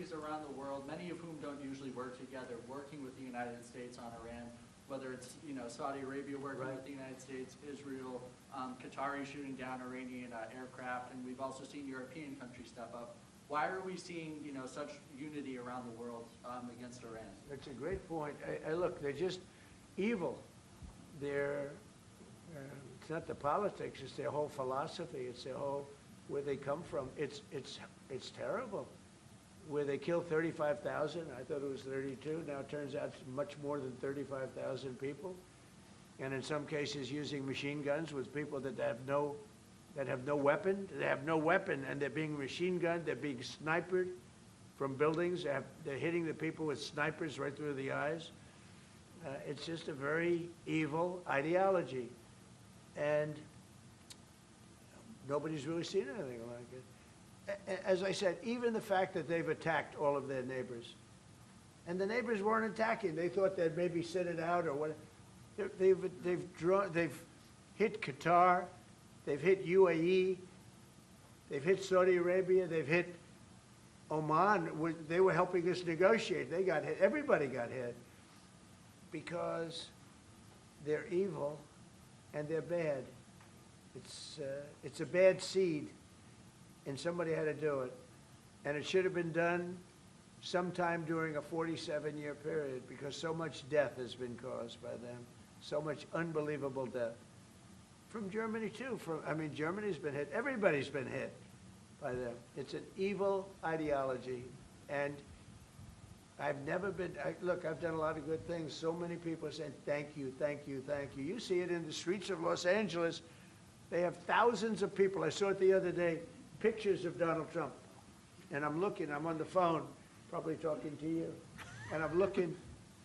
countries around the world, many of whom don't usually work together, working with the United States on Iran, whether it's Saudi Arabia working with the United States, Israel, Qatari shooting down Iranian aircraft, and we've also seen European countries step up. Why are we seeing such unity around the world against Iran? That's a great point. Look, they're just evil. They're it's not the politics; it's their whole philosophy. It's their whole where they come from. It's terrible. Where they killed 35,000, I thought it was 32. Now it turns out it's much more than 35,000 people, and in some cases using machine guns with people that have no weapon. They have no weapon, and they're being machine gunned. They're being sniped from buildings. They're hitting the people with snipers right through the eyes. It's just a very evil ideology, and nobody's really seen anything like it. As I said, even the fact that they've attacked all of their neighbors, and the neighbors weren't attacking. They thought they'd maybe sit it out or what. They've hit Qatar, they've hit UAE, they've hit Saudi Arabia, they've hit Oman. They were helping us negotiate. They got hit. Everybody got hit because they're evil and they're bad. It's a bad seed. And somebody had to do it. And it should have been done sometime during a 47-year period because so much death has been caused by them, so much unbelievable death. From Germany, too. Germany's been hit. Everybody's been hit by them. It's an evil ideology. And I've never been, look, I've done a lot of good things. So many people are saying, thank you, thank you, thank you. You see it in the streets of Los Angeles. They have thousands of people. I saw it the other day. Pictures of Donald Trump. And I'm looking, I'm on the phone, probably talking to you. And I'm looking,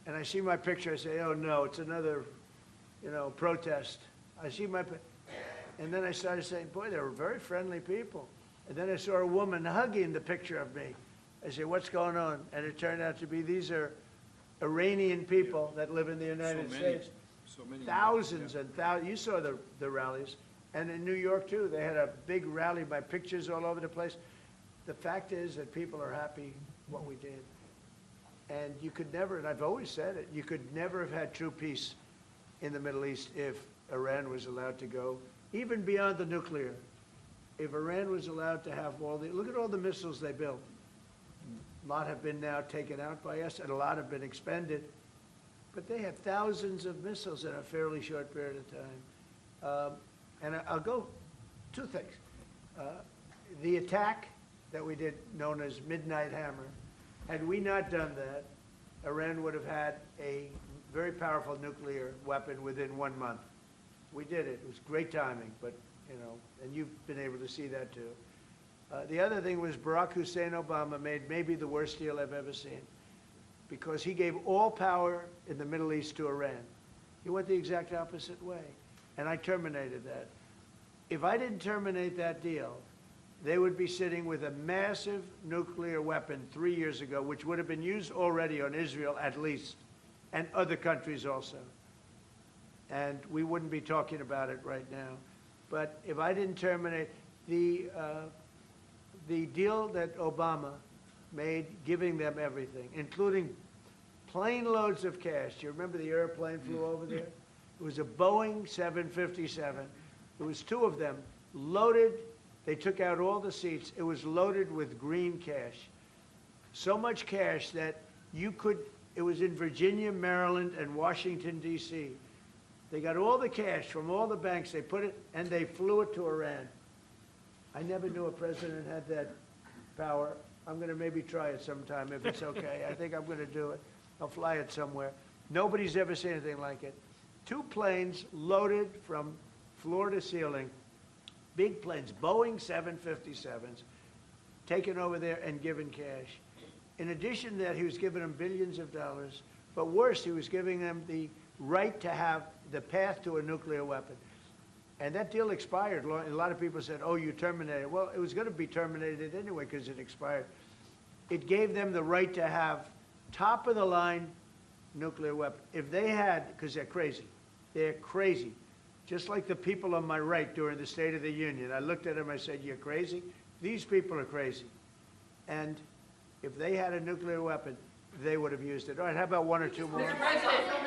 and I see my picture, I say, oh no, it's another, protest. I see my, and then I started saying, boy, they were very friendly people. And then I saw a woman hugging the picture of me. I said, what's going on? And it turned out to be, these are Iranian people that live in the United States. So many. Thousands and thousands, you saw the rallies. And in New York, too, they had a big rally by pictures all over the place. The fact is that people are happy what we did. And you could never, and I've always said it, you could never have had true peace in the Middle East if Iran was allowed to go, even beyond the nuclear. If Iran was allowed to have look at all the missiles they built. A lot have been now taken out by us, and a lot have been expended. But they have thousands of missiles in a fairly short period of time. And I'll go, two things. The attack that we did, known as Midnight Hammer, had we not done that, Iran would have had a very powerful nuclear weapon within 1 month. We did it. It was great timing, but, and you've been able to see that too. The other thing was Barack Hussein Obama made maybe the worst deal I've ever seen because he gave all power in the Middle East to Iran. He went the exact opposite way. And I terminated that. If I didn't terminate that deal, they would be sitting with a massive nuclear weapon 3 years ago, which would have been used already on Israel at least, and other countries also. And we wouldn't be talking about it right now. But if I didn't terminate the deal that Obama made, giving them everything, including plane loads of cash. Do you remember the airplane flew over there? It was a Boeing 757. There was 2 of them, loaded. They took out all the seats. It was loaded with green cash. So much cash that it was in Virginia, Maryland, and Washington, D.C. They got all the cash from all the banks. They put it, and they flew it to Iran. I never knew a president had that power. I'm going to maybe try it sometime if it's okay. I think I'm going to do it. I'll fly it somewhere. Nobody's ever seen anything like it. 2 planes loaded from floor to ceiling, big planes, Boeing 757s, taken over there and given cash. In addition to that, he was giving them billions of dollars. But worse, he was giving them the right to have the path to a nuclear weapon. And that deal expired. A lot of people said, oh, you terminated it. Well, it was going to be terminated anyway because it expired. It gave them the right to have top-of-the-line nuclear weapon. If they had, because they're crazy, just like the people on my right during the State of the Union. I looked at them, I said, you're crazy? These people are crazy. And if they had a nuclear weapon, they would have used it. All right, how about one or two more? Mr. President,